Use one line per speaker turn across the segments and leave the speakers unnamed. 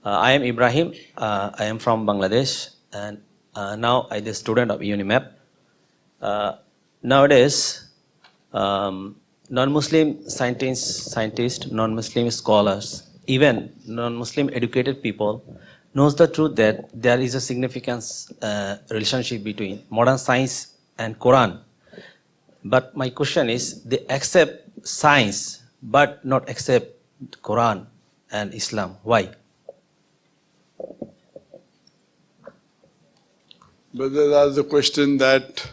I am Ibrahim. I am from Bangladesh, and now I am a student of UNIMAP. Nowadays, non-Muslim scientists, non-Muslim scholars, even non-Muslim educated people knows the truth that there is a significant relationship between modern science and Quran. But my question is, they accept science but not accept Quran and Islam. Why?
But that's the question that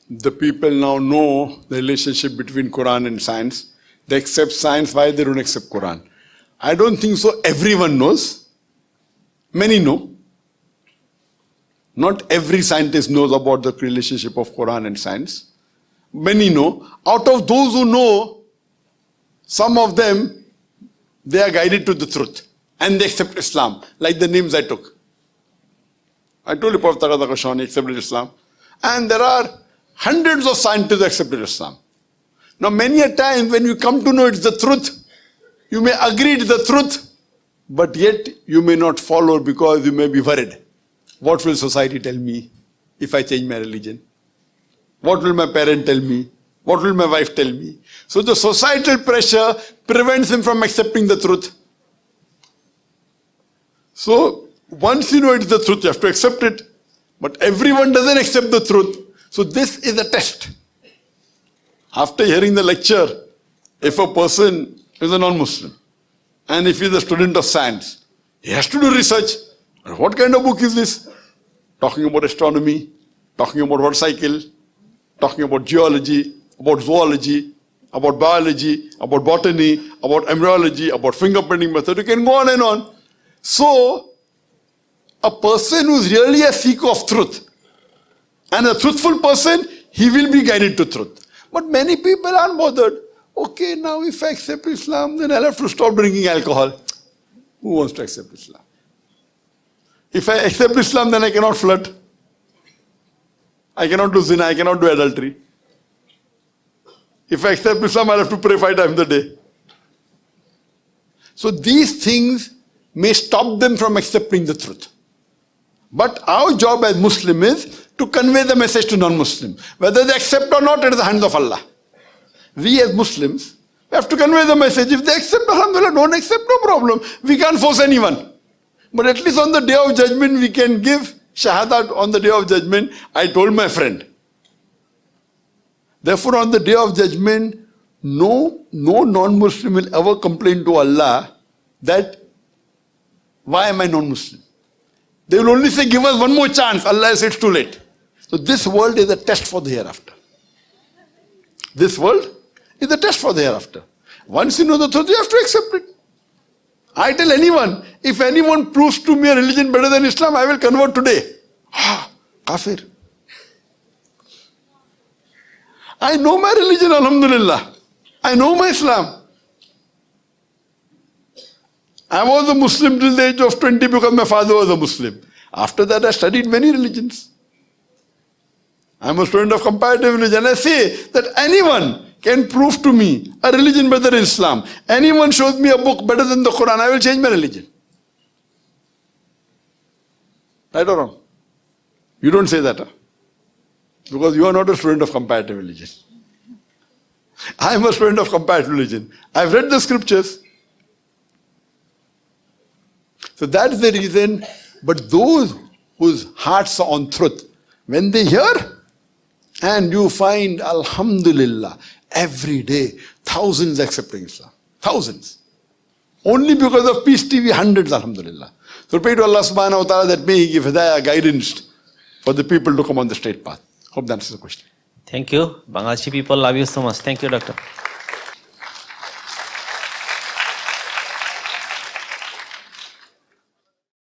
the people now know the relationship between Quran and science. They accept science, why they don't accept Quran? I don't think so. Everyone knows. Many know. Not every scientist knows about the relationship of Quran and science. Many know. Out of those who know, some of them, they are guided to the truth. And they accept Islam, like the names I took. I told you Prophet Kashani accepted Islam. And there are hundreds of scientists who accepted Islam. Now many a time when you come to know it's the truth, you may agree it's the truth, but yet you may not follow because you may be worried. What will society tell me if I change my religion? What will my parent tell me? What will my wife tell me? So the societal pressure prevents him from accepting the truth. So once you know it's the truth, you have to accept it. But everyone doesn't accept the truth. So this is a test. After hearing the lecture, if a person is a non-Muslim and if he is a student of science, he has to do research. What kind of book is this? Talking about astronomy, talking about motorcycle, talking about geology, about zoology, about biology, about botany, about embryology, about fingerprinting method. You can go on and on. So, a person who is really a seeker of truth and a truthful person, he will be guided to truth. But many people aren't bothered. Okay, now if I accept Islam, then I'll have to stop drinking alcohol. Who wants to accept Islam? If I accept Islam, then I cannot flirt. I cannot do zina, I cannot do adultery. If I accept Islam, I'll have to pray 5 times a day. So these things may stop them from accepting the truth. But our job as Muslim is to convey the message to non-Muslims. Whether they accept or not, it is the hands of Allah. We as Muslims have to convey the message. If they accept, alhamdulillah, don't accept, no problem. We can't force anyone. But at least on the day of judgment, we can give shahadat on the day of judgment. I told my friend. Therefore, on the day of judgment, no non-Muslim will ever complain to Allah that, why am I non-Muslim? They will only say, give us one more chance. Allah says it's too late. So this world is a test for the hereafter. This world is a test for the hereafter. Once you know the truth, you have to accept it. I tell anyone, if anyone proves to me a religion better than Islam, I will convert today. Kafir. I know my religion, alhamdulillah. I know my Islam. I was a Muslim till the age of 20 because my father was a Muslim. After that, I studied many religions. I'm a student of comparative religion. I say that anyone can prove to me a religion better than Islam. Anyone shows me a book better than the Quran, I will change my religion. Right or wrong? You don't say that, huh? Because you are not a student of comparative religion. I am a student of comparative religion. I've read the scriptures. So that is the reason. But those whose hearts are on truth, when they hear, and you find, alhamdulillah, every day, thousands accepting Islam. Thousands. Only because of Peace TV, hundreds, alhamdulillah. So pray to Allah subhanahu wa ta'ala that may He give hidayah, guidance for the people to come on the straight path. Hope that answers the question.
Thank you. Bangladeshi people love you so much. Thank you, Doctor.